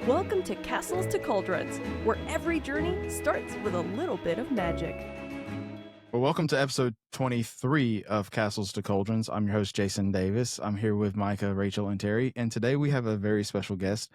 Welcome to Castles to Cauldrons, where every journey starts with a little bit of magic. Well, welcome to episode 23 of Castles to Cauldrons. I'm your host, Jason Davis. I'm here with Micah, Rachel, and Terry. And today we have a very special guest.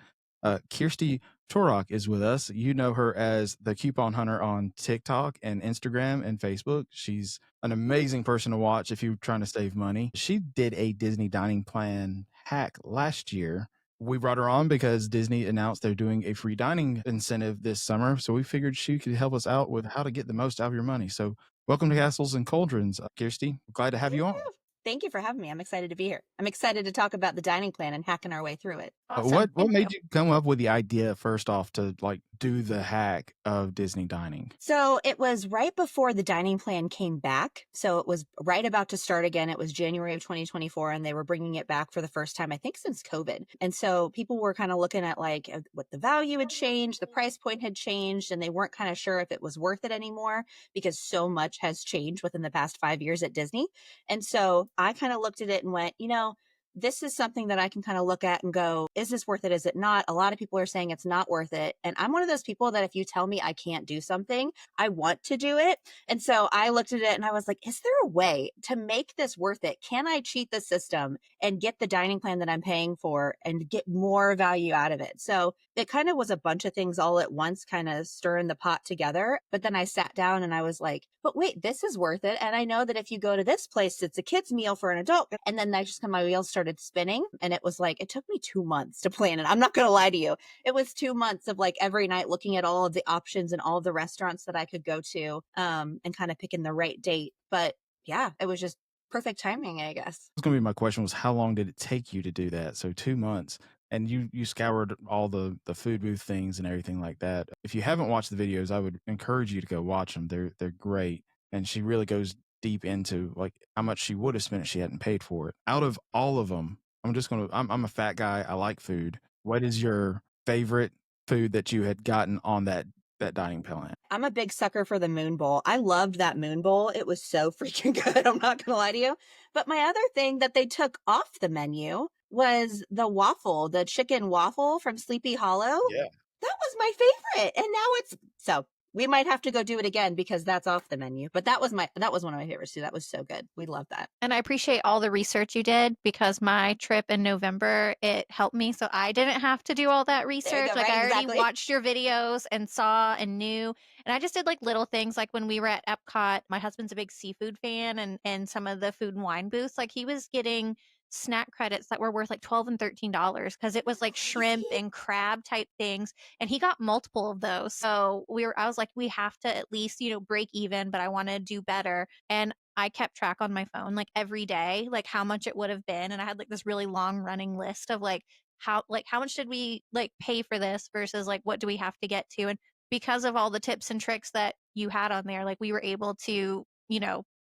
Kirsty Torok is with us. You know her as the Coupon Hunter on TikTok and Instagram and Facebook. She's an amazing person to watch if you're trying to save money. She did a Disney dining plan hack last year. We brought her on because Disney announced they're doing a free dining incentive this summer. So we figured she could help us out with how to get the most out of your money. So welcome to Castles and Cauldrons, Kirsty. Glad to have you on. Thank you for having me. I'm excited to be here. I'm excited to talk about the dining plan and hacking our way through it. What made you come up with the idea first off to do the hack of Disney dining? So it was right before the dining plan came back. So it was right about to start again. It was January of 2024, and they were bringing it back for the first time, I think, since COVID. And so people were kind of looking at what the value had changed, the price point had changed, and they weren't kind of sure if it was worth it anymore because so much has changed within the past 5 years at Disney. And so I kind of looked at it and went, this is something that I can kind of look at and go, is this worth it? Is it not? A lot of people are saying it's not worth it. And I'm one of those people that if you tell me I can't do something, I want to do it. And so I looked at it and I was like, is there a way to make this worth it? Can I cheat the system and get the dining plan that I'm paying for and get more value out of it? So it kind of was a bunch of things all at once, kind of stirring the pot together. But then I sat down and I was like, but wait, this is worth it. And I know that if you go to this place, it's a kid's meal for an adult. And then my wheels started spinning. And it was like, it took me 2 months to plan it. I'm not going to lie to you. It was 2 months of every night looking at all of the options and all of the restaurants that I could go to and kind of picking the right date. But yeah, it was just perfect timing, I guess. That's going to be my question was how long did it take you to do that? So 2 months. And you scoured all the food booth things and everything like that. If you haven't watched the videos, I would encourage you to go watch them. They're great. And she really goes deep into how much she would have spent if she hadn't paid for it. Out of all of them, I'm a fat guy. I like food. What is your favorite food that you had gotten on that dining plan? I'm a big sucker for the Moon Bowl. I loved that Moon Bowl. It was so freaking good. I'm not going to lie to you. But my other thing that they took off the menu was the chicken waffle from Sleepy Hollow. Yeah. That was my favorite. And now we might have to go do it again because that's off the menu. But that was one of my favorites too. That was so good. We love that. And I appreciate all the research you did because my trip in November, it helped me. So I didn't have to do all that research. I already watched your videos and saw and knew. And I just did little things when when we were at Epcot, my husband's a big seafood fan and some of the food and wine booths, he was getting snack credits that were worth $12 and $13 because it was shrimp and crab type things, and he got multiple of those. So I was like, we have to at least break even, but I want to do better. And I kept track on my phone every day how much it would have been, and I had this really long running list of how much did we pay for this versus what do we have to get to. And because of all the tips and tricks that you had on there, we were able to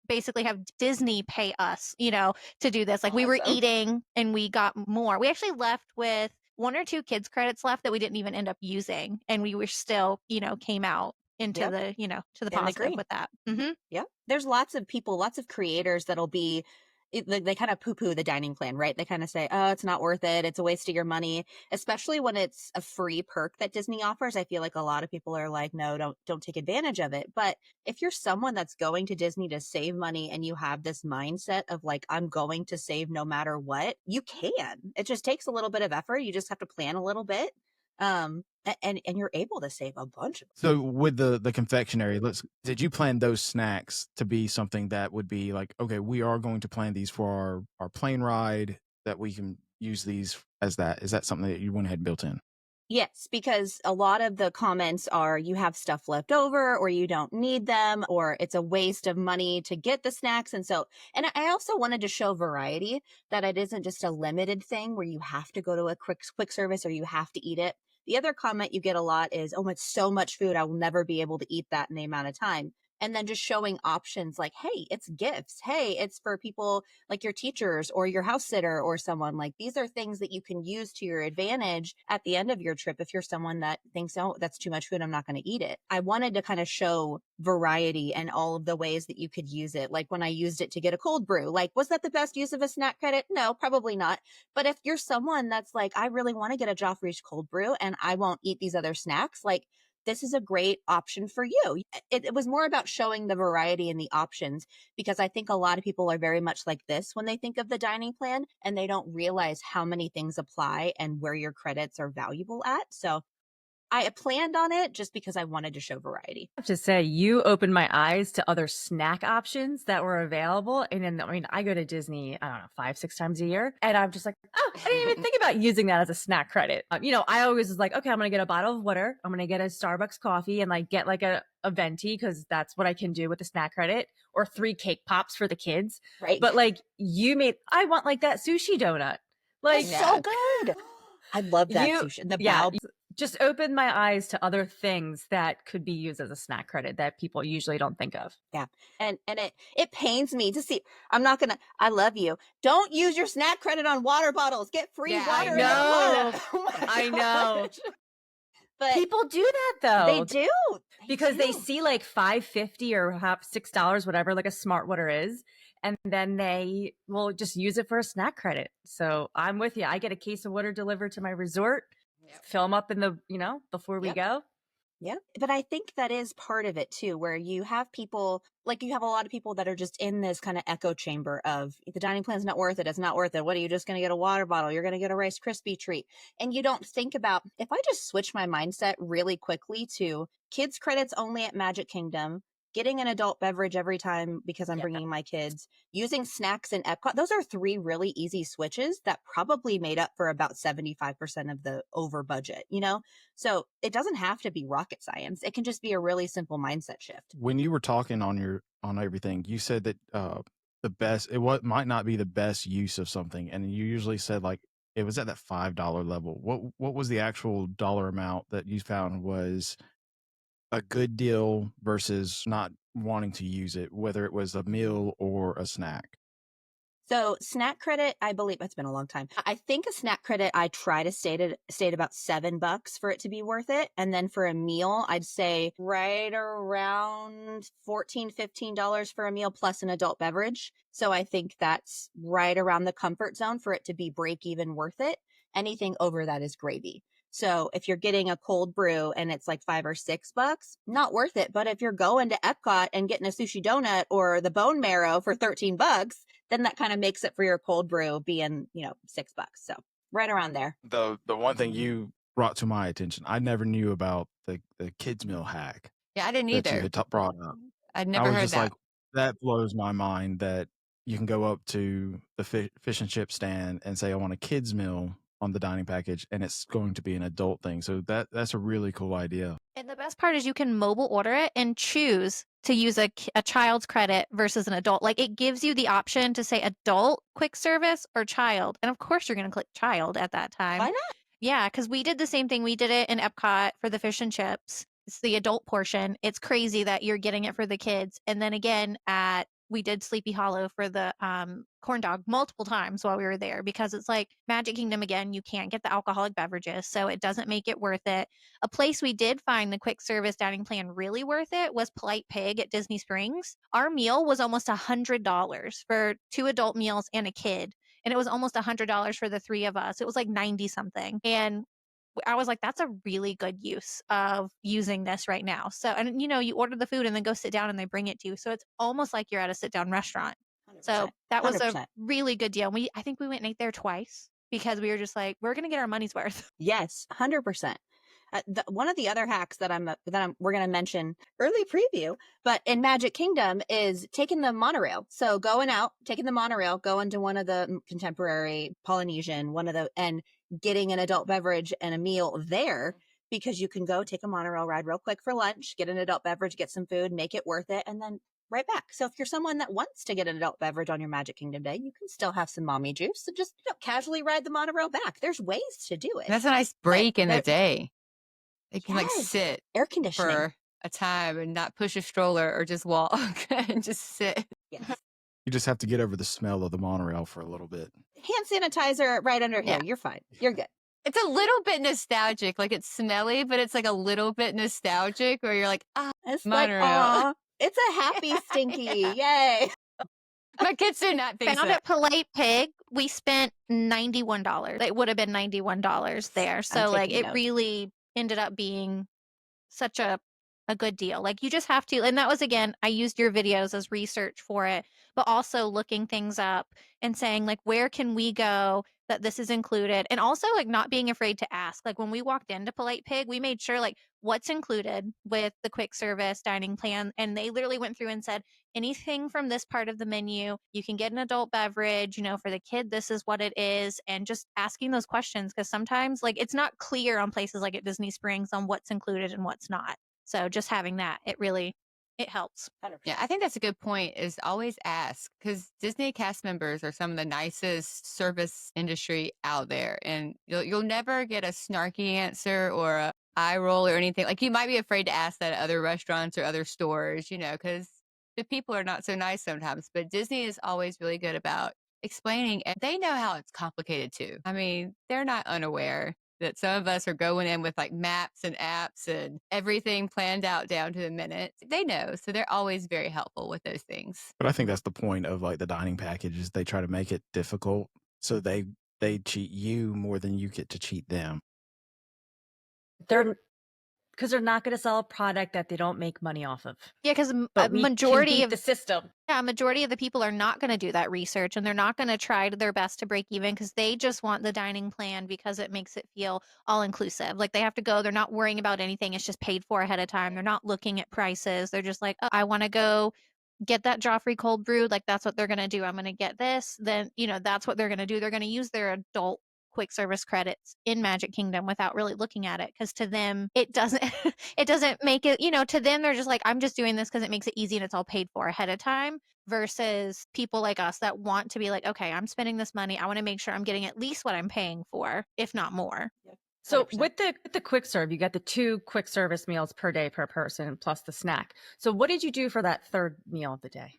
basically have Disney pay us, to do this. We were eating and we got more. We actually left with 1 or 2 kids credits left that we didn't even end up using. And we were still, came out into the, to the positive with that. Mm-hmm. Yep. There's lots of people, lots of creators that'll be, they kind of poo-poo the dining plan, right? They kind of say, oh, it's not worth it. It's a waste of your money, especially when it's a free perk that Disney offers. I feel like a lot of people are like, no, don't take advantage of it. But if you're someone that's going to Disney to save money and you have this mindset of I'm going to save no matter what, you can. It just takes a little bit of effort. You just have to plan a little bit. And you're able to save a bunch of them. So with the confectionery, did you plan those snacks to be something that would be okay, we are going to plan these for our plane ride that we can use these as that? Is that something that you went ahead and built in? Yes, because a lot of the comments are you have stuff left over or you don't need them or it's a waste of money to get the snacks. And I also wanted to show variety, that it isn't just a limited thing where you have to go to a quick service or you have to eat it. The other comment you get a lot is, oh, it's so much food. I will never be able to eat that in the amount of time. and then just showing options like, hey, it's gifts. Hey, it's for people like your teachers or your house sitter or someone. Like, these are things that you can use to your advantage at the end of your trip if you're someone that thinks, oh, that's too much food, I'm not going to eat it. I wanted to kind of show variety and all of the ways that you could use it. Like when I used it to get a cold brew, like, was that the best use of a snack credit? No, probably not. But if you're someone that's like, I really want to get a Joffrey's cold brew and I won't eat these other snacks, like, this is a great option for you. It was more about showing the variety and the options, because I think a lot of people are very much like this when they think of the dining plan, and they don't realize how many things apply and where your credits are valuable at. So I planned on it just because I wanted to show variety. I have to say, you opened my eyes to other snack options that were available. And then, I mean, I go to Disney, I don't know, 5-6 times a year. And I'm just like, oh, I didn't even think about using that as a snack credit. I always was like, okay, I'm going to get a bottle of water. I'm going to get a Starbucks coffee and like get like a venti, because that's what I can do with the snack credit, or 3 cake pops for the kids. Right. But like I want like that sushi donut. Like, that's so good. I love that sushi. The bao. Just opened my eyes to other things that could be used as a snack credit that people usually don't think of. Yeah. And it pains me to see. I love you. Don't use your snack credit on water bottles. Get free water. I know. I know. But people do that though. They do. Because they see like $5.50 or $6, whatever, like a Smart Water is. And then they will just use it for a snack credit. So I'm with you. I get a case of water delivered to my resort. Fill them up in the, before we go. Yeah. But I think that is part of it too, where you have people, like you have a lot of people that are just in this kind of echo chamber of the dining plan's not worth it. It's not worth it. What are you just going to get a water bottle? You're going to get a Rice Krispie treat. And you don't think about, if I just switch my mindset really quickly to kids credits only at Magic Kingdom, getting an adult beverage every time because I'm bringing my kids, using snacks in Epcot. Those are 3 really easy switches that probably made up for about 75% of the over budget, So it doesn't have to be rocket science. It can just be a really simple mindset shift. When you were talking on everything, you said that might not be the best use of something, and you usually said like it was at that $5 level. What was the actual dollar amount that you found was a good deal versus not wanting to use it, whether it was a meal or a snack? So snack credit, I believe it's been a long time. I think a snack credit, I try to stay at about $7 for it to be worth it. And then for a meal, I'd say right around $14, $15 for a meal plus an adult beverage. So I think that's right around the comfort zone for it to be break even worth it. Anything over that is gravy. So if you're getting a cold brew and it's like $5 or $6, not worth it. But if you're going to Epcot and getting a sushi donut or the bone marrow for $13, then that kind of makes it for your cold brew being, $6. So right around there. The one thing you brought to my attention, I never knew about the kids meal hack. Yeah, I didn't that either. You had brought up. I'd never heard that. Like, that blows my mind that you can go up to the fish and chip stand and say, I want a kids meal on the dining package, and it's going to be an adult thing. So that's a really cool idea. And the best part is you can mobile order it and choose to use a child's credit versus an adult. Like, it gives you the option to say adult quick service or child. And of course you're going to click child at that time. Why not? Yeah, because we did the same thing. We did it in Epcot for the fish and chips. It's the adult portion. It's crazy that you're getting it for the kids. And then again we did Sleepy Hollow for the corn dog multiple times while we were there, because it's like Magic Kingdom, again, you can't get the alcoholic beverages, so it doesn't make it worth it. A place we did find the quick service dining plan really worth it was Polite Pig at Disney Springs. Our meal was almost $100 for 2 adult meals and a kid, and it was almost $100 for the 3 of us. It was like 90 something. And I was like, that's a really good use of using this right now. So, and you order the food and then go sit down and they bring it to you. So it's almost like you're at a sit down restaurant. 100%. So that was 100%. A really good deal. I think we went and ate there twice because we were just like, we're going to get our money's worth. Yes, 100%. One of the other hacks that we're going to mention early preview, but in Magic Kingdom, is taking the monorail. So taking the monorail, going to one of the Contemporary, Polynesian, and getting an adult beverage and a meal there, because you can go take a monorail ride real quick for lunch, get an adult beverage, get some food, make it worth it, and then right back. So if you're someone that wants to get an adult beverage on your Magic Kingdom day, you can still have some mommy juice. So just casually ride the monorail back. There's ways to do it. That's a nice break in the day. They can sit air conditioning. a time and not push a stroller or just walk and just sit. Yes. You just have to get over the smell of the monorail for a little bit. Hand sanitizer right under here. Yeah. You're fine. You're good. It's a little bit nostalgic. Like it's smelly, but it's like a little bit nostalgic where you're like, It's monorail. like, aw, it's a happy stinky. Yay. My kids do not think Found so. at Polite Pig, we spent $91. It would have been $91 there. So like taking it notes. really ended up being such a good deal. Like you just have to, and that was again, I used your videos as research for it, but also looking things up and saying like, where can we go that this is included? And also like not being afraid to ask. Like when we walked into Polite Pig, we made sure like what's included with the quick service dining plan. And they literally went through and said, anything from this part of the menu, you can get an adult beverage, you know, for the kid, this is what it is. And just asking those questions, because sometimes like it's not clear on places like at Disney Springs on what's included and what's not. So just having that, it helps. 100%. Yeah, I think that's a good point is always ask because Disney cast members are some of the nicest service industry out there. And you'll never get a snarky answer or a eye roll or anything. Like you might be afraid to ask that at other restaurants or other stores, you know, because the people are not so nice sometimes. But Disney is always really good about explaining and they know how it's complicated too. I mean, they're not unaware that some of us are going in with like maps and apps and everything planned out down to the minute. They know. So they're always very helpful with those things. But I think that's the point of like the dining packages. They try to make it difficult so they cheat you more than you get to cheat them. Because they're not going to sell a product that they don't make money off of. Yeah, because a But we can majority beat of the system. Yeah, a majority of the people are not going to do that research and they're not going to try their best to break even because they just want the dining plan because it makes it feel all inclusive. Like they have to go, they're not worrying about anything. It's just paid for ahead of time. They're not looking at prices. They're just like, oh, I want to go get that Joffrey cold brew. Like that's what they're going to do. I'm going to get this. Then, you know, that's what they're going to do. They're going to use their adult quick service credits in Magic Kingdom without really looking at it because to them it doesn't it doesn't make it, you know, to them they're just like, I'm just doing this because it makes it easy and it's all paid for ahead of time versus people like us that want to be like, okay, I'm spending this money, I want to make sure I'm getting at least what I'm paying for, if not more. So 100%. with the quick serve, you get the 2 quick service meals per day per person plus the snack. So what did you do for that third meal of the day?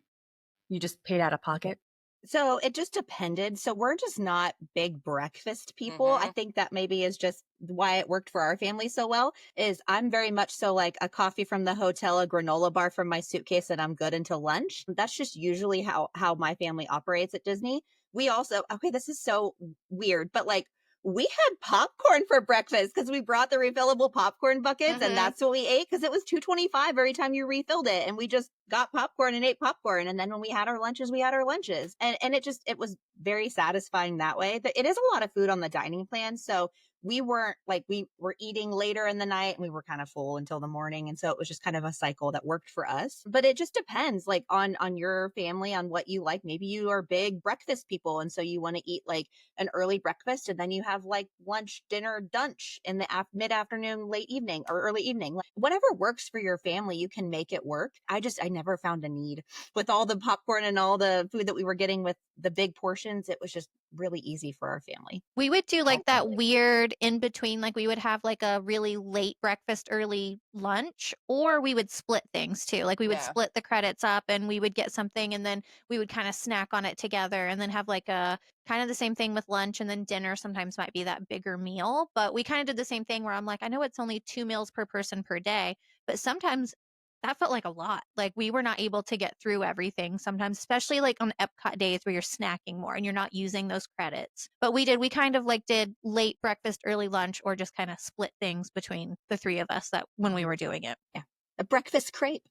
You just paid out of pocket? So it just depended. So we're just not big breakfast people. I think that maybe is just why it worked for our family so well is I'm very much so like a coffee from the hotel, a granola bar from my suitcase, and I'm good until lunch. That's just usually how my family operates at Disney. We also, okay, this is so weird, but like we had popcorn for breakfast because we brought the refillable popcorn buckets and that's what we ate because it was $2.25 every time you refilled it. And we just got popcorn and ate popcorn. And then when we had our lunches, we had our lunches. And it was very satisfying that way. But it is a lot of food on the dining plan. So we weren't like, we were eating later in the night and we were kind of full until the morning. And so it was just kind of a cycle that worked for us. But it just depends like on your family, on what you like. Maybe you are big breakfast people. And so you want to eat like an early breakfast and then you have like lunch, dinner, dunch in the mid-afternoon, late evening or early evening. Like, whatever works for your family, you can make it work. I never found a need with all the popcorn and all the food that we were getting with the big portions. It was just really easy for our family. We would do like that weird in between, like we would have like a really late breakfast, early lunch, or we would split things too. Like we would split the credits up and we would get something and then we would kind of snack on it together and then have like a kind of the same thing with lunch, and then dinner sometimes might be that bigger meal. But we kind of did the same thing where I'm like, I know it's only 2 meals per person per day, but sometimes that felt like a lot. Like we were not able to get through everything sometimes, especially like on Epcot days where you're snacking more and you're not using those credits. But we kind of like did late breakfast, early lunch, or just kind of split things between the 3 of us that when we were doing it. Yeah. A breakfast crepe.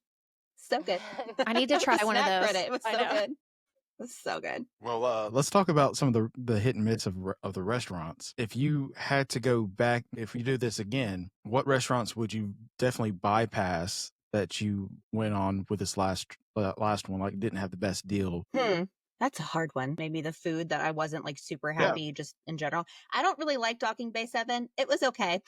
So good. I need to try one of those. Credit. It was so good. It was so good. Well, let's talk about some of the hit and miss of the restaurants. If you had to go back, if you do this again, what restaurants would you definitely bypass that you went on with this last one, like didn't have the best deal? That's a hard one. Maybe the food that I wasn't like super happy just in general. I don't really like Docking Bay 7. It was okay.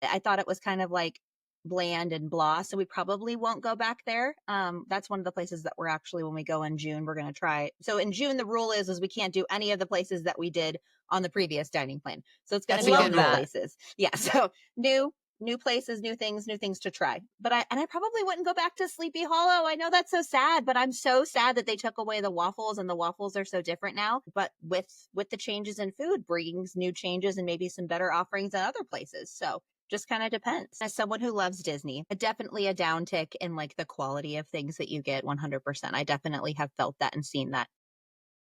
I thought it was kind of like bland and blah, so we probably won't go back there. That's one of the places that we're actually, when we go in June, we're going to try. So in June, the rule is we can't do any of the places that we did on the previous dining plan. So it's going to be all new places. Yeah. So new new places, new things to try. But I probably wouldn't go back to Sleepy Hollow. I know that's so sad, but I'm so sad that they took away the waffles, and the waffles are so different now. But with the changes in food brings new changes and maybe some better offerings at other places. So just kind of depends. As someone who loves Disney, definitely a downtick in like the quality of things that you get 100%. I definitely have felt that and seen that.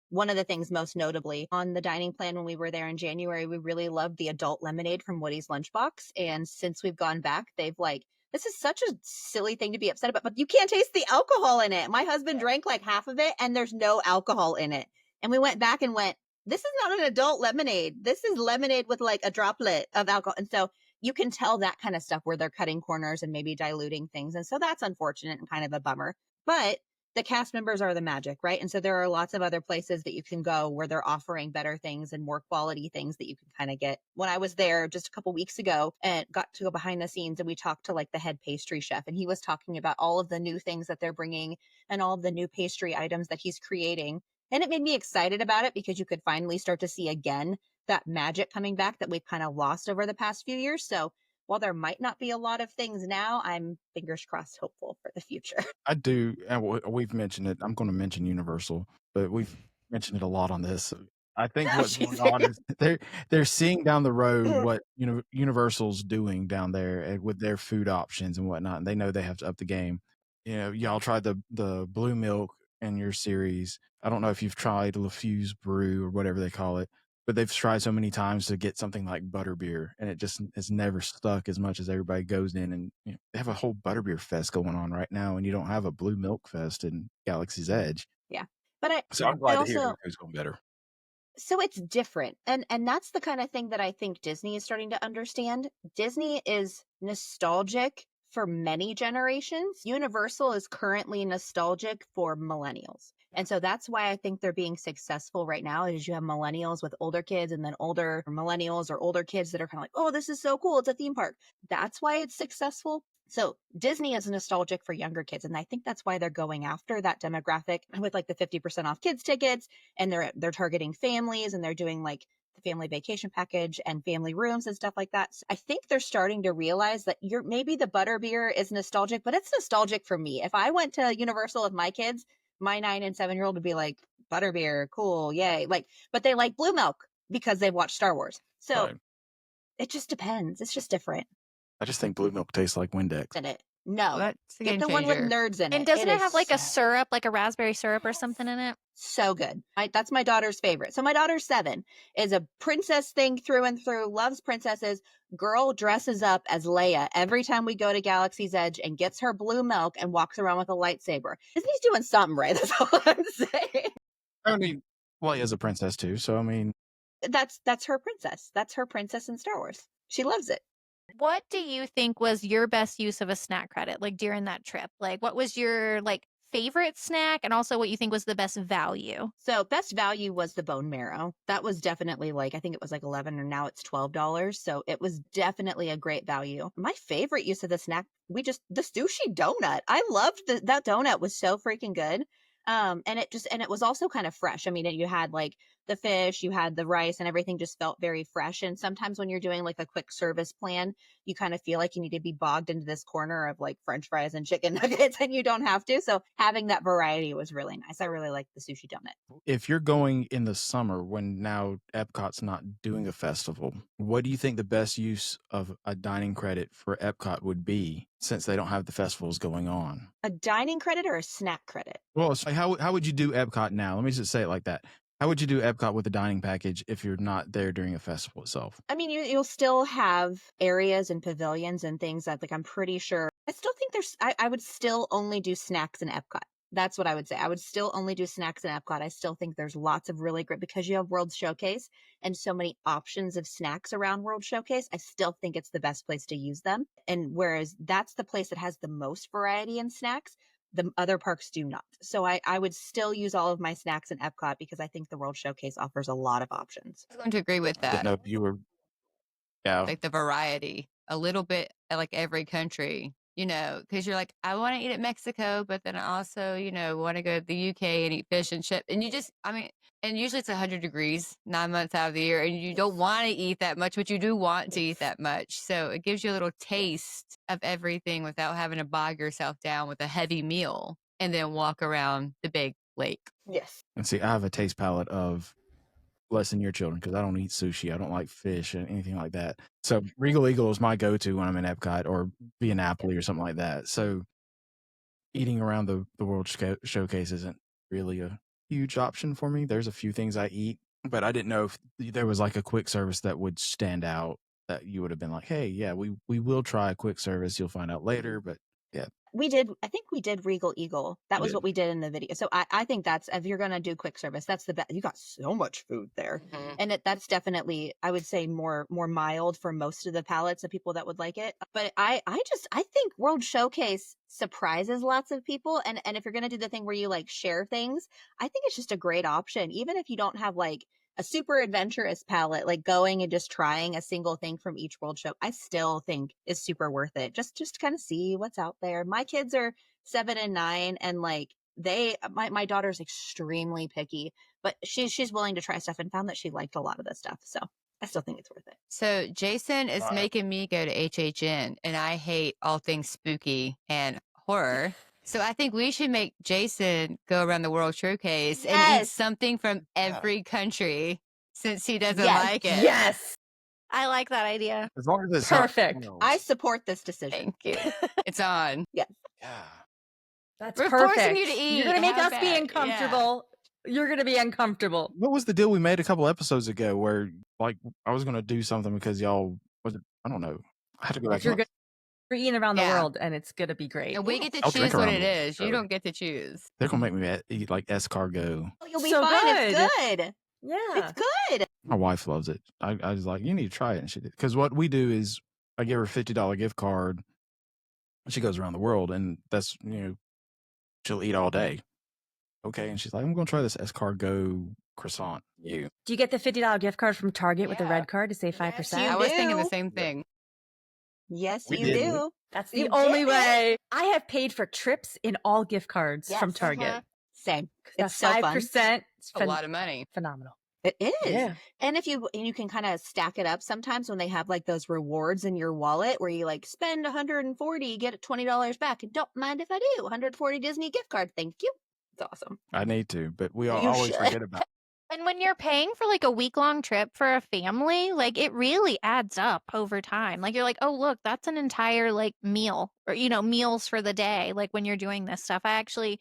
One of the things most notably on the dining plan when we were there in January, we really loved the adult lemonade from Woody's Lunchbox. And since we've gone back, they've like, this is such a silly thing to be upset about, but you can't taste the alcohol in it. My husband drank like half of it and there's no alcohol in it. And we went back and went, this is not an adult lemonade. This is lemonade with like a droplet of alcohol. And so you can tell that kind of stuff where they're cutting corners and maybe diluting things. And so that's unfortunate and kind of a bummer. But the cast members are the magic, right? And so there are lots of other places that you can go where they're offering better things and more quality things that you can kind of get. When I was there just a couple weeks ago and got to go behind the scenes, and we talked to like the head pastry chef, and he was talking about all of the new things that they're bringing and all of the new pastry items that he's creating. And it made me excited about it because you could finally start to see again that magic coming back that we've kind of lost over the past few years. So while there might not be a lot of things now, I'm fingers crossed hopeful for the future. I do, and we've mentioned it. I'm going to mention Universal, but we've mentioned it a lot on this. I think what's going on is they're seeing down the road what Universal's doing down there with their food options and whatnot, and they know they have to up the game. Y'all tried the blue milk in your series. I don't know if you've tried LaFuse Brew or whatever they call it, but they've tried so many times to get something like butterbeer, and it just has never stuck as much as everybody goes in. And they have a whole butterbeer fest going on right now, and you don't have a blue milk fest in Galaxy's Edge. Yeah, but so I'm glad to hear it's going better. So it's different, and that's the kind of thing that I think Disney is starting to understand. Disney is nostalgic for many generations. Universal is currently nostalgic for millennials. And so that's why I think they're being successful right now is you have millennials with older kids and then older millennials or older kids that are kind of like, oh, this is so cool. It's a theme park. That's why it's successful. So Disney is nostalgic for younger kids. And I think that's why they're going after that demographic with like the 50% off kids tickets, and they're targeting families, and they're doing like the family vacation package and family rooms and stuff like that. So I think they're starting to realize that maybe the butterbeer is nostalgic, but it's nostalgic for me. If I went to Universal with my kids, my 9 and 7-year-old would be like, butterbeer, cool, yay. But they like blue milk because they've watched Star Wars. So It just depends. It's just different. I just think blue milk tastes like Windex. In it. No, That's a get game the one with changer. nerds in it. And doesn't it have like a so syrup, like a raspberry syrup or something in it? so good. That's my daughter's favorite. So my daughter's 7, is a princess thing through and through, loves princesses. Girl dresses up as Leia every time we go to Galaxy's Edge and gets her blue milk and walks around with a lightsaber. Disney's doing something right. That's all I'm saying. I mean, Leia's a princess too, so I mean, That's her princess. That's her princess in Star Wars. She loves it. What do you think was your best use of a snack credit, like during that trip? Like, what was your favorite snack, and also what you think was the best value? So best value was the bone marrow. That was definitely I think it was like $11, and now it's $12. So it was definitely a great value. My favorite use of the snack, the sushi donut. I loved that donut was so freaking good. And it was also kind of fresh. I mean, you had like the fish, you had the rice, and everything just felt very fresh. And sometimes when you're doing like a quick service plan, you kind of feel like you need to be bogged into this corner of like French fries and chicken nuggets, and you don't have to. So having that variety was really nice. I really liked the sushi donut. if you're going in the summer when now Epcot's not doing a festival, what do you think the best use of a dining credit for Epcot would be since they don't have the festivals going on? A dining credit or a snack credit? Well, so how would you do Epcot now? Let me just say it like that. How would you do Epcot with a dining package if you're not there during a festival itself? I mean, you'll still have areas and pavilions and things that I'm pretty sure. I still think I would still only do snacks in Epcot. That's what I would say. I would still only do snacks in Epcot. I still think there's lots of really great, because you have World Showcase and so many options of snacks around World Showcase. I still think it's the best place to use them. And whereas that's the place that has the most variety in snacks, the other parks do not. So I would still use all of my snacks in Epcot because I think the World Showcase offers a lot of options. I was going to agree with I didn't that. know if you were. Yeah. Like the variety, a little bit like every country, because you're like, I want to eat at Mexico, but then I also, want to go to the UK and eat fish and chips. And And usually it's 100 degrees 9 months out of the year, and you don't want to eat that much, but you do want to eat that much. So it gives you a little taste of everything without having to bog yourself down with a heavy meal and then walk around the big lake. Yes. And see, I have a taste palette of less than your children because I don't eat sushi. I don't like fish and anything like that. So Regal Eagle is my go-to when I'm in Epcot or be in Napoli or something like that. So eating around the World Showcase isn't really a huge option for me. There's a few things I eat, but I didn't know if there was like a quick service that would stand out that you would have been like, hey, yeah, we will try a quick service. You'll find out later, but yeah. I think we did Regal Eagle. That was what we did in the video. So I think that's, if you're going to do quick service, that's the best. You got so much food there. And that's definitely, I would say, more mild for most of the palates of people that would like it. But I think World Showcase surprises lots of people. And if you're going to do the thing where you like share things, I think it's just a great option. Even if you don't have like a super adventurous palette, like going and just trying a single thing from each World Show, I still think is super worth it. Just to kind of see what's out there. My kids are 7 and 9, and like my daughter's extremely picky, but she's willing to try stuff and found that she liked a lot of this stuff. So I still think it's worth it. So Jason is making me go to HHN, and I hate all things spooky and horror. So I think we should make Jason go around the World Showcase and eat something from every country, since he doesn't like it. Yes. I like that idea. As long as it's Perfect. I support this decision. Thank you. It's on. Yes. Yeah. That's We're perfect. forcing you to eat. You're going to make How us be bad? uncomfortable. You're going to be uncomfortable. What was the deal we made a couple episodes ago where like I was going to do something because y'all I don't know. I had to go back. You're eating around the Yeah. world, and it's going to be great. And we get to I'll choose drink what around it the is. You show. don't get to choose. They're going to make me eat like escargot. Oh, you'll be So fine. It's good. good. Yeah. It's good. My wife loves it. I was like, you need to try it. And she did. Because what we do is I give her a $50 gift card. And she goes around the world, and that's, she'll eat all day. Okay. And she's like, I'm going to try this escargot croissant. You. Do you get the $50 gift card from Target with the Yeah. red card to save 5%? Yes, you I was thinking the do. same thing. Yes, We you did. do. That's You the only did. way. I have paid for trips in all gift cards from Yes. Target. Same. That's It's so fun. 5%. It's A lot of money. phenomenal. It is. Yeah. And you can kind of stack it up sometimes when they have like those rewards in your wallet where you like spend 140, get $20 back. And don't mind if I do. 140 Disney gift card. Thank you. It's awesome. I need to, but we You always should. forget about it. And when you're paying for like a week-long trip for a family, like it really adds up over time. Like you're like, oh, look, that's an entire like meal or, meals for the day. Like when you're doing this stuff, I actually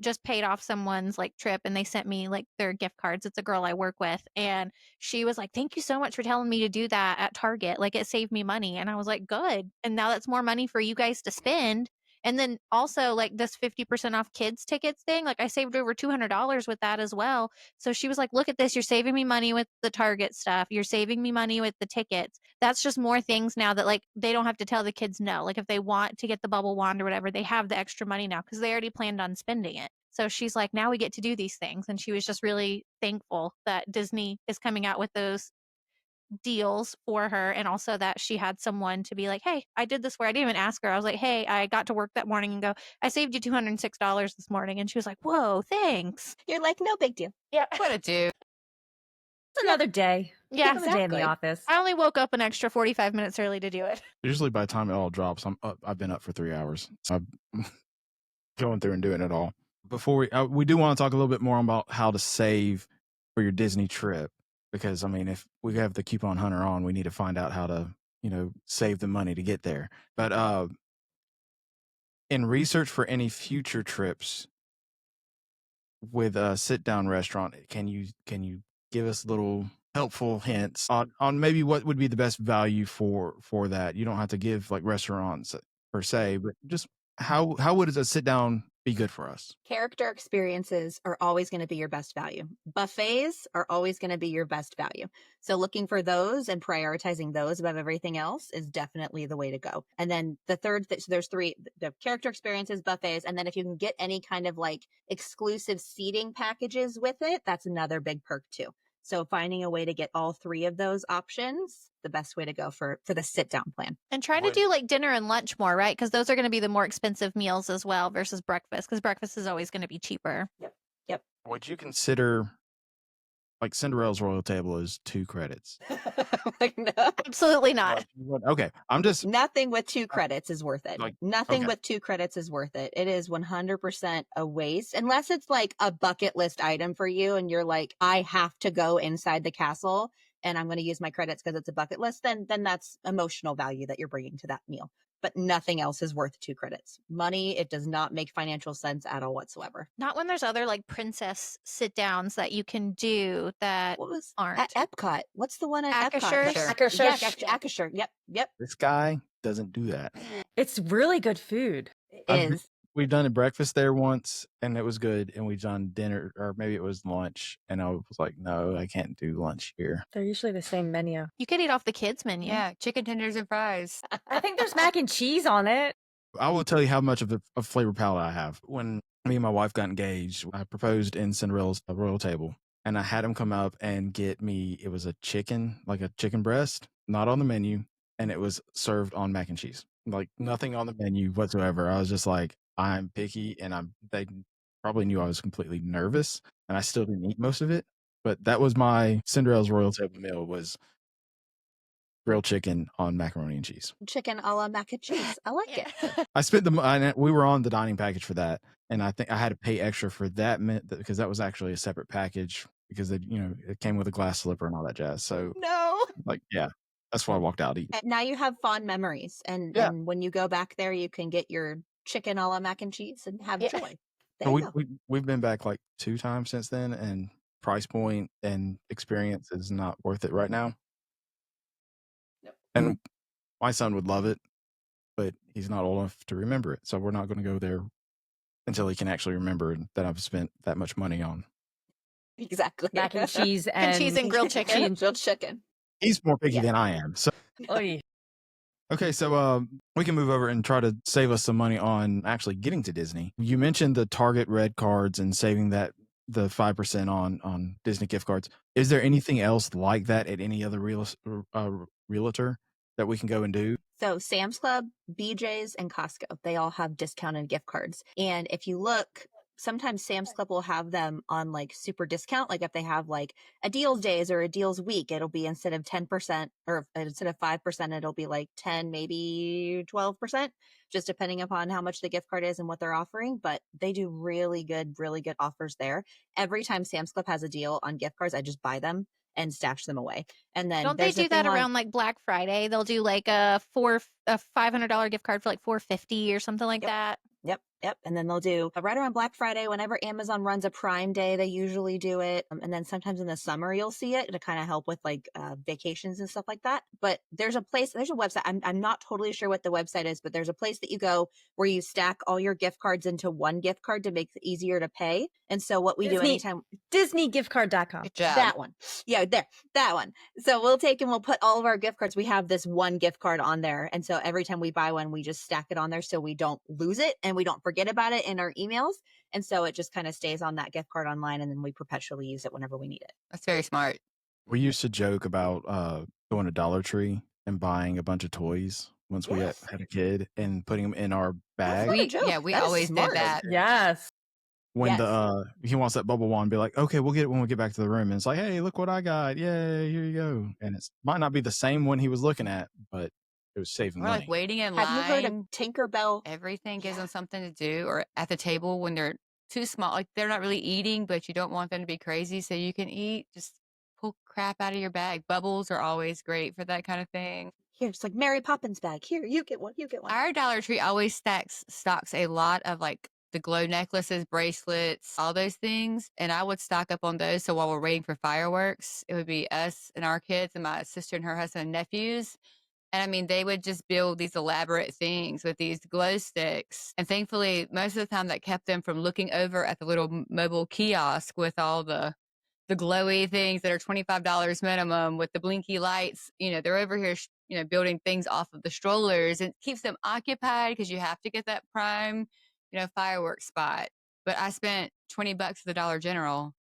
just paid off someone's like trip and they sent me like their gift cards. It's a girl I work with. And she was like, thank you so much for telling me to do that at Target. Like it saved me money. And I was like, good. And now that's more money for you guys to spend. And then also like this 50% off kids tickets thing, like I saved over $200 with that as well. So she was like, look at this. You're saving me money with the Target stuff. You're saving me money with the tickets. That's just more things now that like they don't have to tell the kids no. Like if they want to get the bubble wand or whatever, they have the extra money now because they already planned on spending it. So she's like, now we get to do these things. And she was just really thankful that Disney is coming out with those deals for her, and also that she had someone to be like, hey, I did this where I didn't even ask her. I was like, hey, I got to work that morning and go, I saved you $206 this morning. And she was like, whoa, thanks. You're like, no big deal. Yeah. What a dude. It's another day. Yeah, Another day in the exactly. office. I only woke up an extra 45 minutes early to do it. Usually by the time it all drops, I've been up for 3 hours. So I'm going through and doing it all. Before we do want to talk a little bit more about how to save for your Disney trip. Because, I mean, if we have the coupon hunter on, we need to find out how to, save the money to get there. But in research for any future trips with a sit-down restaurant, can you give us little helpful hints on maybe what would be the best value for that? You don't have to give like restaurants per se, but just how would a sit-down be good for us? Character experiences are always going to be your best value. Buffets are always going to be your best value. So looking for those and prioritizing those above everything else is definitely the way to go. And then the third, so there's three, the character experiences, buffets. And then if you can get any kind of like exclusive seating packages with it, that's another big perk too. So finding a way to get all three of those options, the best way to go for the sit down plan. And try to do like dinner and lunch more, right? Because those are going to be the more expensive meals as well versus breakfast, because breakfast is always going to be cheaper. Yep. Would you consider like Cinderella's Royal Table is 2 credits. Like, no, Absolutely not. Okay, I'm just nothing with 2 credits is worth it. like Nothing okay. with 2 credits is worth it. It is 100% a waste unless it's like a bucket list item for you and you're like, I have to go inside the castle and I'm going to use my credits because it's a bucket list. Then that's emotional value that you're bringing to that meal. But nothing else is worth 2 credits. Money, it does not make financial sense at all whatsoever. Not when there's other like princess sit downs that you can do that What was aren't. at Epcot? What's the one at Akashur's? Epcot? Akashur's. Yeah, Akashur. Yep. This guy doesn't do that. It's really good food. It I've- is. We've done a breakfast there once and it was good, and we've done dinner, or maybe it was lunch, and I was like, no, I can't do lunch here. They're usually the same menu. You could eat off the kids menu. Yeah, chicken tenders and fries. I think there's mac and cheese on it. I will tell you how much of a flavor palette I have. When me and my wife got engaged, I proposed in Cinderella's Royal Table, and I had him come up and get me, it was a chicken, like a chicken breast, not on the menu, and it was served on mac and cheese. Like nothing on the menu whatsoever. I was just like, I'm picky, and they probably knew I was completely nervous, and I still didn't eat most of it. But that was my Cinderella's Royal Table meal, was grilled chicken on macaroni and cheese. Chicken a la mac and cheese. I like it. I spent we were on the dining package for that, and I think I had to pay extra for that because that was actually a separate package because it came with a glass slipper and all that jazz. So No. like, yeah, that's why I walked out eating. And now you have fond memories, and when you go back there, you can get your chicken a la mac and cheese and have joy. There you go. We've been back like 2 times since then, and price point and experience is not worth it right now. Nope. And my son would love it, but he's not old enough to remember it, so we're not going to go there until he can actually remember that I've spent that much money on. Exactly. Mac and cheese And cheese and grilled chicken. And grilled chicken. He's more picky Yeah. than I am. So Oy. okay, so we can move over and try to save us some money on actually getting to Disney. You mentioned the Target Red cards and saving the 5% on Disney gift cards. Is there anything else like that at any other realtor that we can go and do? So Sam's Club, BJ's, and Costco, they all have discounted gift cards. And if you look, sometimes Sam's Club will have them on like super discount. Like if they have like a deals days or a deals week, it'll be instead of 10% or instead of 5%, it'll be like 10, maybe 12%, just depending upon how much the gift card is and what they're offering. But they do really good offers there. Every time Sam's Club has a deal on gift cards, I just buy them and stash them away. And then Don't they there's a do that thing on- around like Black Friday? They'll do like a $500 gift card for like $450 or something like Yep. that. Yep. And then they'll do right around Black Friday, whenever Amazon runs a Prime Day, they usually do it. And then sometimes in the summer, you'll see it to kind of help with like vacations and stuff like that. But there's a website. I'm not totally sure what the website is, but there's a place that you go where you stack all your gift cards into one gift card to make it easier to pay. And so what we do anytime DisneyGiftCard.com. Good job. that one. Yeah, that one. So we'll take and we'll put all of our gift cards. We have this one gift card on there. And so every time we buy one, we just stack it on there so we don't lose it and we don't forget about it in our emails. And so it just kind of stays on that gift card online and then we perpetually use it whenever we need it. That's very smart. We used to joke about going to Dollar Tree and buying a bunch of toys once we Yes. had a kid and putting them in our bag. Not a joke. We That is always did smart. that. Yes. When Yes. he wants that bubble wand, be like, okay, we'll get it when we get back to the room. And it's like, hey, look what I got. Yay, here you go. And it might not be the same one he was looking at, but it was saving Or money. like waiting in Have you heard of line. Tinkerbell? Everything gives Yeah. them something to do, or at the table when they're too small, like they're not really eating, but you don't want them to be crazy, so you can eat. Just pull crap out of your bag. Bubbles are always great for that kind of thing. Here, it's like Mary Poppins bag. Here, you get one. You get one. Our Dollar Tree always stocks a lot of like the glow necklaces, bracelets, all those things. And I would stock up on those. So while we're waiting for fireworks, it would be us and our kids and my sister and her husband and nephews. And I mean, they would just build these elaborate things with these glow sticks. And thankfully, most of the time that kept them from looking over at the little mobile kiosk with all the glowy things that are $25 minimum with the blinky lights. They're over here, building things off of the strollers. It keeps them occupied because you have to get that prime, fireworks spot. But I spent $20 at the Dollar General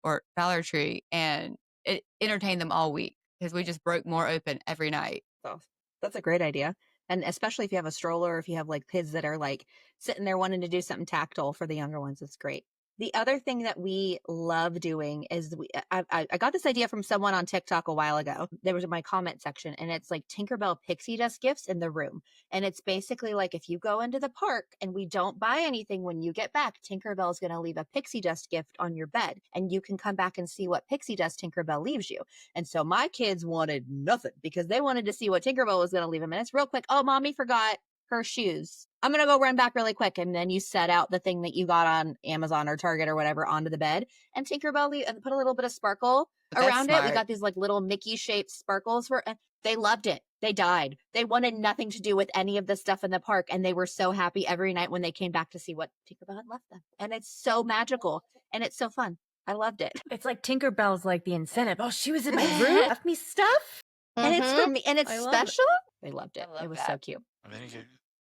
or Dollar Tree, and it entertained them all week because we just broke more open every night. So that's a great idea. And especially if you have a stroller, or if you have like kids that are like sitting there wanting to do something tactile for the younger ones, it's great. The other thing that we love doing is I got this idea from someone on TikTok a while ago. There was in my comment section, and it's like Tinkerbell pixie dust gifts in the room. And it's basically like if you go into the park and we don't buy anything when you get back, Tinkerbell is going to leave a pixie dust gift on your bed, and you can come back and see what pixie dust Tinkerbell leaves you. And so my kids wanted nothing because they wanted to see what Tinkerbell was going to leave them. And it's real quick. Oh, mommy forgot her shoes. I'm going to go run back really quick. And then you set out the thing that you got on Amazon or Target or whatever onto the bed. And Tinkerbell and put a little bit of sparkle That's around it. We smart. got these like little Mickey shaped sparkles for they loved it. They died. They wanted nothing to do with any of the stuff in the park. And they were so happy every night when they came back to see what Tinkerbell had left them. And it's so magical and it's so fun. I loved it. It's like Tinkerbell's like the incentive. Oh, she was in my room, left me stuff. And it's for me and it's I love it. special. They loved it. I love It was so that. cute.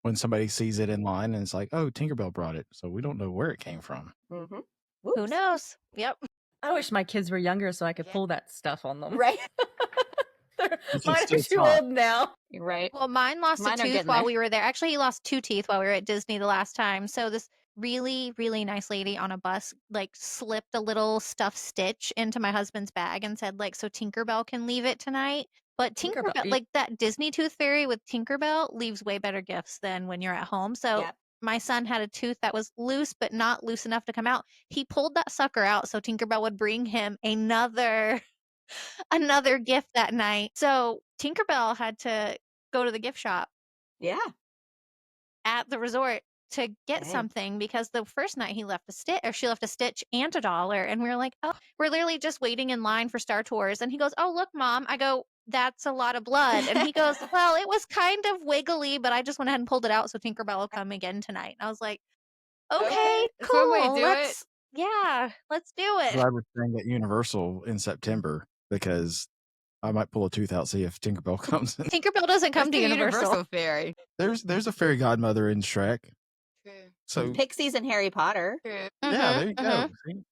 When somebody sees it in line and it's like, oh, Tinkerbell brought it. So we don't know where it came from. Mm-hmm. Who knows? Yep. I wish my kids were younger so I could Yeah. pull that stuff on them. Right. It's Mine still are too smart. old now. You're right. Well, mine lost Mine a are tooth getting while there. we were there. Actually, he lost 2 teeth while we were at Disney the last time. So this really, really nice lady on a bus like slipped a little stuffed stitch into my husband's bag and said like, so Tinkerbell can leave it tonight. But Tinkerbell, Tinkerbell, like that Disney Tooth Fairy with Tinkerbell leaves way better gifts than when you're at home. So Yep. my son had a tooth that was loose, but not loose enough to come out. He pulled that sucker out so Tinkerbell would bring him another gift that night. So Tinkerbell had to go to the gift shop Yeah. at the resort to get Dang. something because the first night he left a stitch or she left a stitch and $1 and we were like, oh, we're literally just waiting in line for Star Tours. And he goes, oh, look, Mom. I go, that's a lot of blood. And he goes, well, it was kind of wiggly, but I just went ahead and pulled it out so Tinkerbell will come again tonight. And I was like, okay, That's one way to cool. do it. Let's do it. I was staying at Universal in September because I might pull a tooth out, see if Tinkerbell comes in. Tinkerbell doesn't come That's to the Universal. Fairy. There's a fairy godmother in Shrek. True. So Pixies and Harry Potter. True. yeah, Mhm, there you go. mhm. See?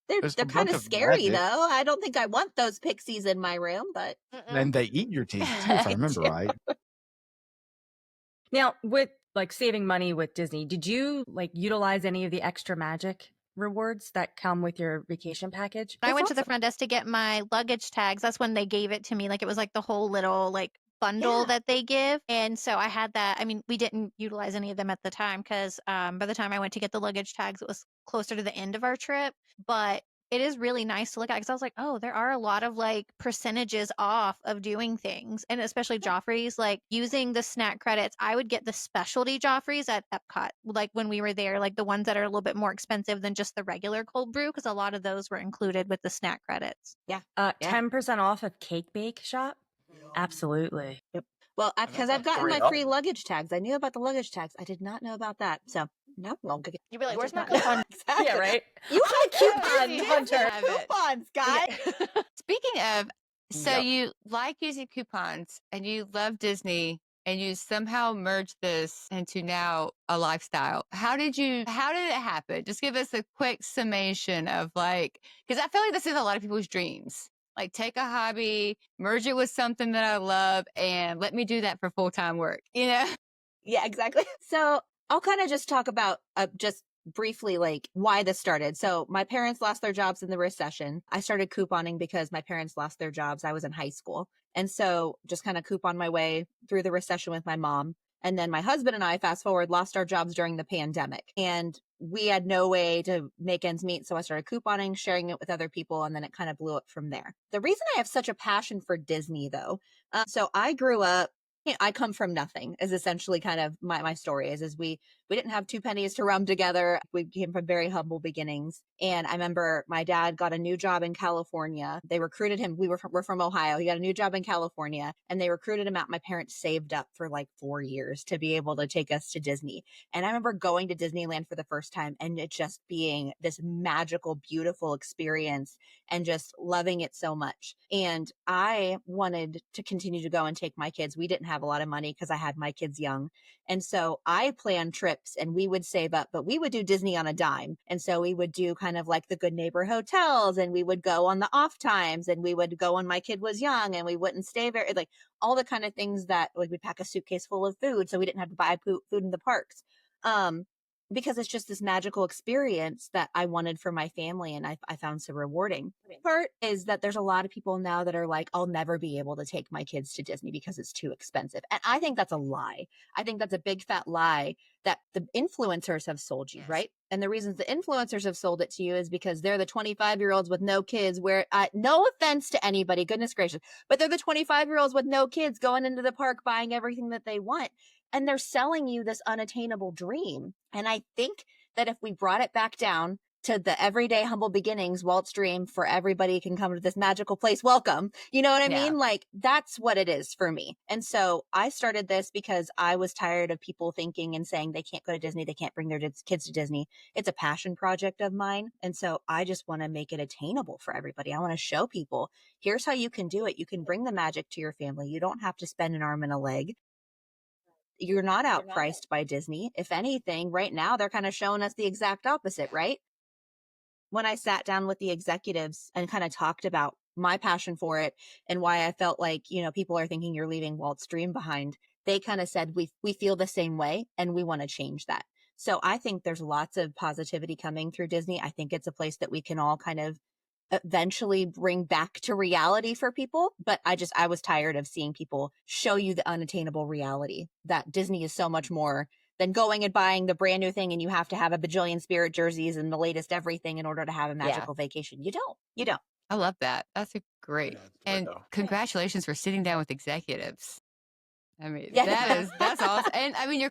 They're There's a they're kind bunch of of scary magic. though. I don't think I want those pixies in my room, but And they eat your teeth too, if I They remember do. right. Now, with like saving money with Disney, did you like utilize any of the extra magic rewards that come with your vacation package? I That's went to the awesome. front desk to get my luggage tags. That's when they gave it to me. Like it was like the whole little like bundle Yeah. that they give. And so I had that. I mean, we didn't utilize any of them at the time because by the time I went to get the luggage tags, it was closer to the end of our trip. But it is really nice to look at because I was like, oh, there are a lot of like percentages off of doing things. And especially Joffrey's, like using the snack credits. I would get the specialty Joffrey's at Epcot, like when we were there, like the ones that are a little bit more expensive than just the regular cold brew, because a lot of those were included with the snack credits. Yeah. 10% off of Cake Bake Shop? Absolutely. Well, And because that's I've like gotten my $3. free luggage tags. I knew about the luggage tags. I did not know about that. So no, I'll get. You'd be like, I where's did my not know. coupon? Exactly. Yeah, right? You Oh, have coupons, you Hunter. have it. Coupons, guys. Speaking of, so Yep. you like using coupons and you love Disney and you somehow merged this into now a lifestyle. How did it happen? Just give us a quick summation of like, because I feel like this is a lot of people's dreams. Like take a hobby, merge it with something that I love, and let me do that for full-time work. You know? Yeah, exactly. So I'll kind of just talk about just briefly like why this started. So my parents lost their jobs in the recession. I started couponing because my parents lost their jobs. I was in high school. And so just kind of coupon my way through the recession with my mom. And then my husband and I, fast forward, lost our jobs during the pandemic. And we had no way to make ends meet. So I started couponing, sharing it with other people, and then it kind of blew up from there. The reason I have such a passion for Disney, though, so I grew up, I come from nothing is essentially kind of my story is we didn't have 2 pennies to rub together. We came from very humble beginnings. And I remember my dad got a new job in California. They recruited him. We're from Ohio. He got a new job in California and they recruited him out. My parents saved up for like 4 years to be able to take us to Disney. And I remember going to Disneyland for the first time and it just being this magical, beautiful experience and just loving it so much. And I wanted to continue to go and take my kids. We didn't have a lot of money because I had my kids young. And so I planned trips and we would save up, but we would do Disney on a dime. And so we would do kind of like the Good Neighbor hotels and we would go on the off times and we would go when my kid was young and we wouldn't stay very, like all the kind of things that like we'd pack a suitcase full of food. So we didn't have to buy food in the parks. because it's just this magical experience that I wanted for my family, and I found so rewarding. The part is that there's a lot of people now that are like, I'll never be able to take my kids to Disney because it's too expensive. And I think that's a lie. I think that's a big fat lie that the influencers have sold you, Yes. right? And the reasons the influencers have sold it to you is because they're the 25-year-olds with no kids where, no offense to anybody, goodness gracious, but they're the 25-year-olds with no kids going into the park buying everything that they want. And they're selling you this unattainable dream. And I think that if we brought it back down to the everyday humble beginnings, Walt's dream for everybody can come to this magical place. Welcome. You know what I Yeah. mean? Like, that's what it is for me. And so I started this because I was tired of people thinking and saying they can't go to Disney, they can't bring their kids to Disney. It's a passion project of mine. And so I just want to make it attainable for everybody. I want to show people, here's how you can do it. You can bring the magic to your family. You don't have to spend an arm and a leg. You're not outpriced by Disney. If anything, right now, they're kind of showing us the exact opposite, right? When I sat down with the executives and kind of talked about my passion for it and why I felt like, people are thinking you're leaving Walt's dream behind, they kind of said, we feel the same way and we want to change that. So I think there's lots of positivity coming through Disney. I think it's a place that we can all kind of eventually bring back to reality for people. But I was tired of seeing people show you the unattainable reality that Disney is so much more than going and buying the brand new thing and you have to have a bajillion Spirit jerseys and the latest everything in order to have a magical vacation. You don't. I love that. That's a great. Yeah, it's great, And though. congratulations for sitting down with executives. I mean, Yeah. that's awesome. And I mean, you're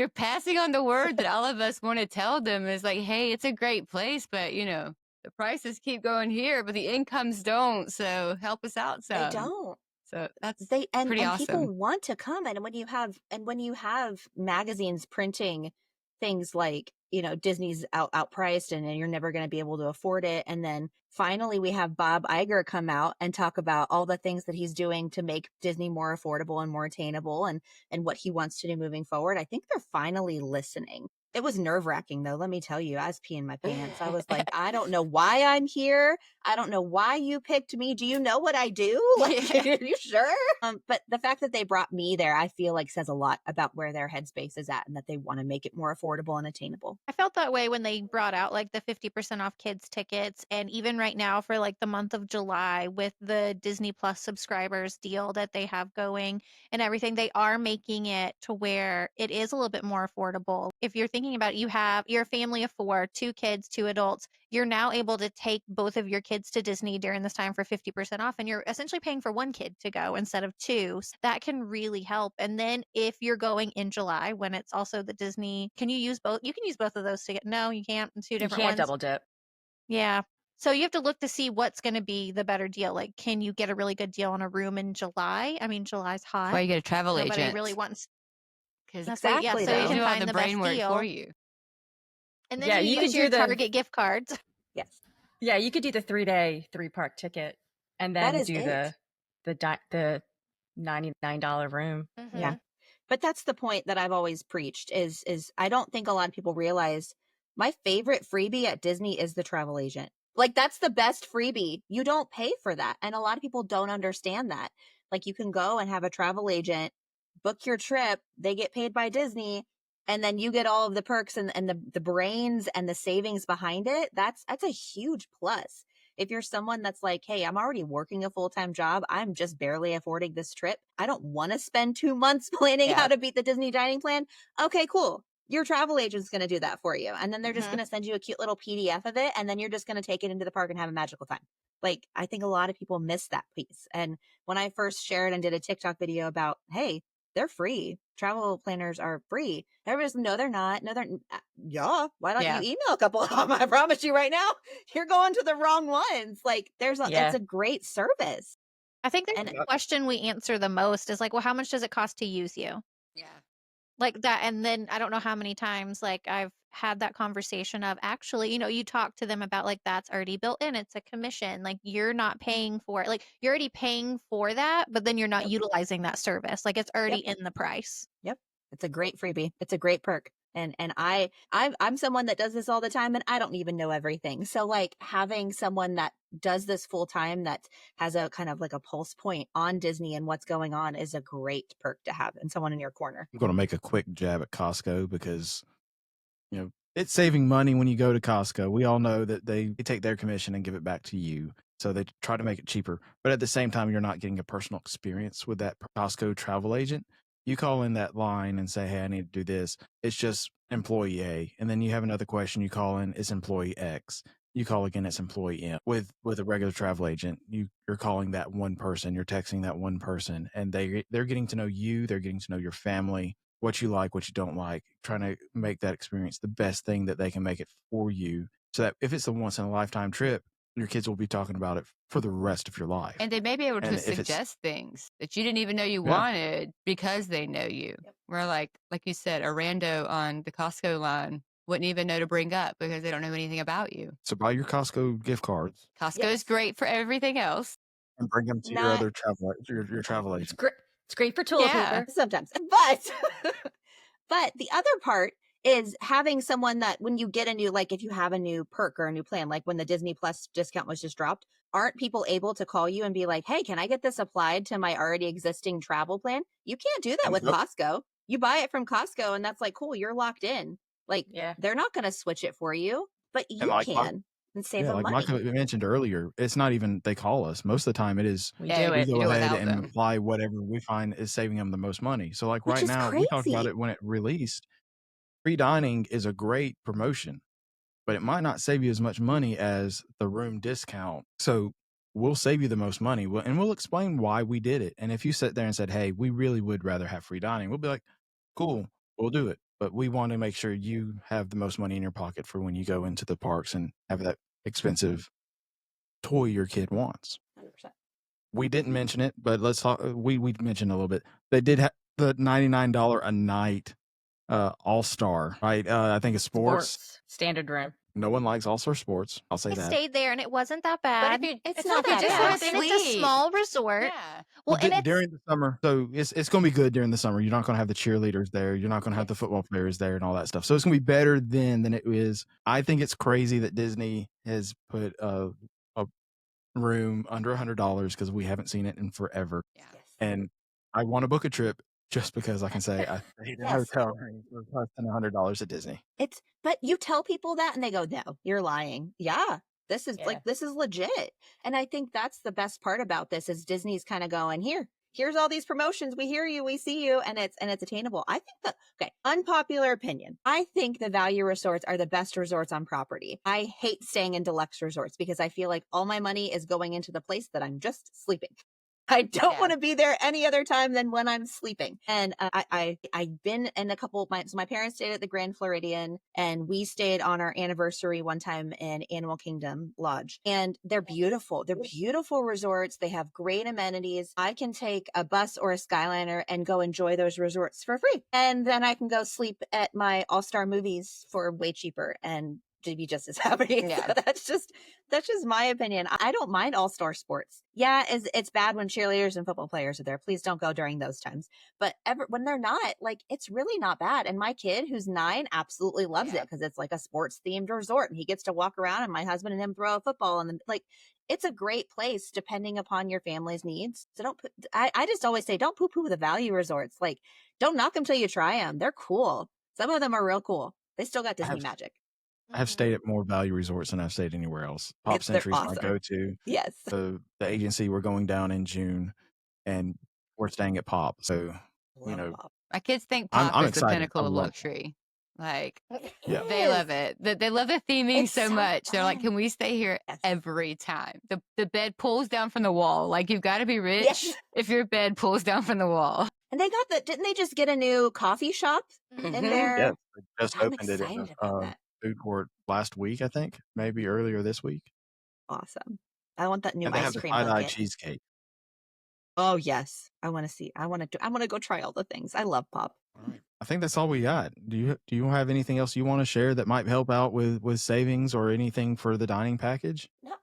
passing on the word that all of us want to tell them is like, hey, it's a great place, but the prices keep going here, but the incomes don't. So help us out some. They don't. So that's Pretty awesome. People want to come. And when you have magazines printing things like, Disney's outpriced and you're never going to be able to afford it. And then finally we have Bob Iger come out and talk about all the things that he's doing to make Disney more affordable and more attainable and what he wants to do moving forward. I think they're finally listening. It was nerve-wracking, though. Let me tell you, I was peeing my pants. I was like, I don't know why I'm here. I don't know why you picked me. Do you know what I do? Like, are you sure? But the fact that they brought me there, I feel like says a lot about where their headspace is at and that they want to make it more affordable and attainable. I felt that way when they brought out like the 50% off kids tickets. And even right now for like the month of July with the Disney Plus subscribers deal that they have going and everything, they are making it to where it is a little bit more affordable. If you're thinking about it, you're a family of 4, 2 kids, 2 adults, you're now able to take both of your kids to Disney during this time for 50% off. And you're essentially paying for 1 kid to go instead of 2. So that can really help. And then if you're going in July, when it's also the Disney, can you use both? You can use both of those to get, no, you can't. 2 different You can't ones. double dip. Yeah. So you have to look to see what's going to be the better deal. Like, can you get a really good deal on a room in July? I mean, July's hot. Why you get a travel Nobody agent. really wants. Because That's what, yeah. Exactly, So though. you they can do all find the the brain best work deal. for you. And then Yeah, you you use could your do the- Target gift cards. Yes. Yeah, you could do the 3-day, 3-park ticket and That then is do it. the $99 room. Mhm. Yeah. But that's the point that I've always preached is I don't think a lot of people realize my favorite freebie at Disney is the travel agent. Like, that's the best freebie. You don't pay for that. And a lot of people don't understand that. Like, you can go and have a travel agent book your trip. They get paid by Disney. And then you get all of the perks and the brains and the savings behind it. That's a huge plus. If you're someone that's like, hey, I'm already working a full-time job, I'm just barely affording this trip, I don't want to spend 2 months planning how to beat the Disney dining plan. Okay, cool. Your travel agent's going to do that for you. And then they're just Mhm. going to send you a cute little PDF of it. And then you're just going to take it into the park and have a magical time. Like, I think a lot of people miss that piece. And when I first shared and did a TikTok video about, hey, they're free. Travel planners are free. Everybody's, no, they're not. No, they're, yeah. Why don't Yeah. you email a couple of them? I promise you right now, you're going to the wrong ones. Like, it's a great service. I think the And question we answer the most is like, well, how much does it cost to use you? Yeah. Like that. And then I don't know how many times like I've had that conversation of actually, you talk to them about like that's already built in. It's a commission. Like you're not paying for it. Like you're already paying for that, but then you're not utilizing that service. Like it's already in the price. Yep. It's a great freebie. It's a great perk. And I'm someone that does this all the time and I don't even know everything. So like having someone that does this full time that has a kind of like a pulse point on Disney and what's going on is a great perk to have and someone in your corner. I'm going to make a quick jab at Costco because it's saving money when you go to Costco. We all know that they take their commission and give it back to you. So they try to make it cheaper. But at the same time, you're not getting a personal experience with that Costco travel agent. You call in that line and say, hey, I need to do this. It's just employee A. And then you have another question. You call in, it's employee X. You call again, it's employee M. With a regular travel agent, you're calling that one person. You're texting that one person. And they're getting to know you. They're getting to know your family, what you like, what you don't like, trying to make that experience the best thing that they can make it for you. So that if it's a once in a lifetime trip, your kids will be talking about it for the rest of your life. And they may be able to suggest things that you didn't even know you wanted because they know you. Yep. Where like you said, a rando on the Costco line wouldn't even know to bring up because they don't know anything about you. So buy your Costco gift cards. Costco is great for everything else. And bring them to your other travel, your travel agent. It's great for toilet paper sometimes. But the other part is having someone that when you get a new, like if you have a new perk or a new plan, like when the Disney Plus discount was just dropped, aren't people able to call you and be like, hey, can I get this applied to my already existing travel plan? You can't do that with Costco. You buy it from Costco and that's like, cool, you're locked in. Like, they're not going to switch it for you, but you can and save them money. Like Michael mentioned earlier, it's not even they call us. Most of the time it is we go ahead and apply whatever we find is saving them the most money. So like right now, we talked about it when it released. Free dining is a great promotion, but it might not save you as much money as the room discount. So we'll save you the most money. And we'll explain why we did it. And if you sit there and said, hey, we really would rather have free dining, we'll be like, cool, we'll do it. But we want to make sure you have the most money in your pocket for when you go into the parks and have that expensive toy your kid wants. 100%. We didn't mention it, but let's talk. We mentioned a little bit. They did have the $99 a night All-Star, right? I think it's sports. Standard room. No one likes All-Star Sports. I'll say that. I stayed there and it wasn't that bad. But it's not that bad. bad. And it's a small resort. Yeah. Well, and during the summer, so it's going to be good during the summer. You're not going to have the cheerleaders there. You're not going to have the football players there and all that stuff. So it's going to be better then than it is. I think it's crazy that Disney has put a room under $100 because we haven't seen it in forever. Yes. And I want to book a trip just because I can say I stayed in a hotel room for less than $100 at Disney. But you tell people that and they go, no, you're lying. Yeah. This is this is legit. And I think that's the best part about this is Disney's kind of going, here's all these promotions. We hear you, we see you, and it's attainable. I think unpopular opinion. I think the value resorts are the best resorts on property. I hate staying in deluxe resorts because I feel like all my money is going into the place that I'm just sleeping. I don't want to be there any other time than when I'm sleeping. And I've been in a couple of my parents stayed at the Grand Floridian and we stayed on our anniversary one time in Animal Kingdom Lodge. And they're beautiful. They're beautiful resorts. They have great amenities. I can take a bus or a Skyliner and go enjoy those resorts for free. And then I can go sleep at my All-Star movies for way cheaper and to be just as happy. Yeah. So that's just my opinion. I don't mind all-star sports. Yeah, it's bad when cheerleaders and football players are there. Please don't go during those times. But when they're not, like, it's really not bad. And my kid, who's 9, absolutely loves it because it's like a sports themed resort and he gets to walk around and my husband and him throw a football and then, like, it's a great place depending upon your family's needs. So I just always say, don't poo-poo the value resorts. Like, don't knock them till you try them. They're cool. Some of them are real cool. They still got Disney magic. I have stayed at more value resorts than I've stayed anywhere else. Pop Century is my go-to. Yes. The agency we're going down in June, and we're staying at Pop. So, Pop. My kids think Pop I'm is the excited. pinnacle of luxury. Like, Yeah. they love it. They love the theming It's so so much. They're like, fun. can we stay here Yes. every time? The bed pulls down from the wall. Like, you've got to be rich Yes. if your bed pulls down from the wall. And they got didn't they just get a new coffee shop in Mhm. there? Yeah, they just I'm opened it in excited the about that. food court last week, I think, maybe earlier this week. Awesome. I want that new And they have ice the cream tie-dye bucket. cheesecake. Oh yes. I want to go try all the things. I love Pop. All right. I think that's all we got. Do you have anything else you want to share that might help out with savings or anything for the dining package? No,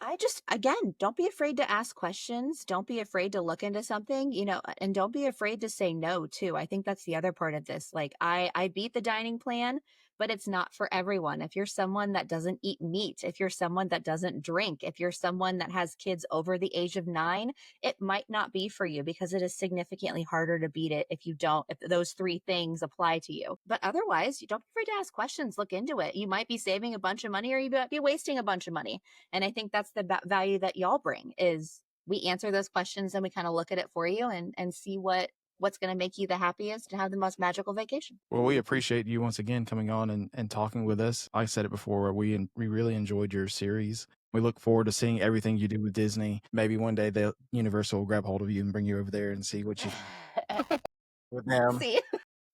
again, don't be afraid to ask questions. Don't be afraid to look into something, and don't be afraid to say no too. I think that's the other part of this. Like I beat the dining plan, but it's not for everyone. If you're someone that doesn't eat meat, if you're someone that doesn't drink, if you're someone that has kids over the age of 9, it might not be for you because it is significantly harder to beat it if those 3 things apply to you. But otherwise, you don't be afraid to ask questions, look into it. You might be saving a bunch of money or you might be wasting a bunch of money. And I think that's the value that y'all bring is we answer those questions and we kind of look at it for you and see what's going to make you the happiest and have the most magical vacation. Well, we appreciate you once again coming on and talking with us. I said it before, we really enjoyed your series. We look forward to seeing everything you do with Disney. Maybe one day the Universal will grab hold of you and bring you over there and see what you with them. See?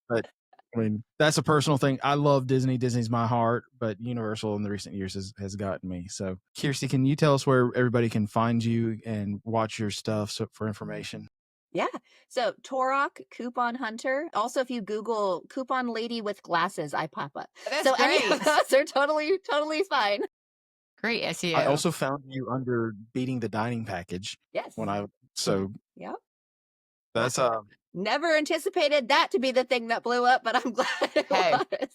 But I mean, that's a personal thing. I love Disney. Disney's my heart, but Universal in the recent years has gotten me. So, Kirsty, can you tell us where everybody can find you and watch your stuff for information? Yeah. So Torok, Coupon Hunter. Also, if you Google Coupon Lady with Glasses, I pop up. That's so great. any of those are totally fine. Great SEO. I also found you under Beating the Dining Package Yes. Yep. That's Never anticipated that to be the thing that blew up, but I'm glad it was.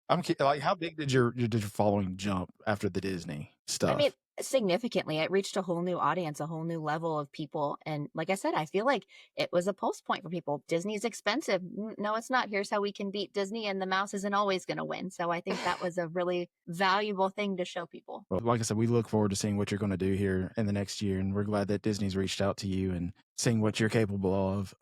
I'm like, how big did your following jump after the Disney stuff? I mean, significantly. It reached a whole new audience, a whole new level of people. And like I said, I feel like it was a pulse point for people. Disney's expensive. No, it's not. Here's how we can beat Disney, and the mouse isn't always going to win. So I think that was a really valuable thing to show people. Well, like I said, we look forward to seeing what you're going to do here in the next year. And we're glad that Disney's reached out to you and seeing what you're capable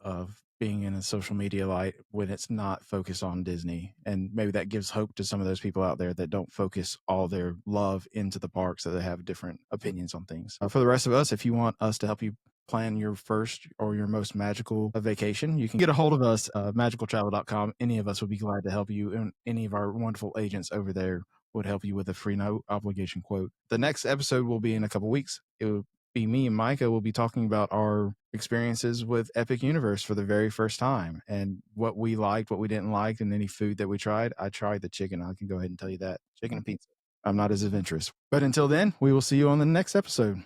of being in a social media light when it's not focused on Disney. And maybe that gives hope to some of those people out there that don't focus all their love into the parks, that they have different opinions on things. For the rest of us, if you want us to help you plan your first or your most magical vacation, you can get a hold of us, magicaltravel.com. Any of us would be glad to help you, and any of our wonderful agents over there would help you with a free no obligation quote. The next episode will be in a couple weeks. It will be me and Micah will be talking about our experiences with Epic Universe for the very first time and what we liked, what we didn't like, and any food that we tried. I tried the chicken. I can go ahead and tell you that. Chicken and pizza. I'm not as adventurous. But until then, we will see you on the next episode.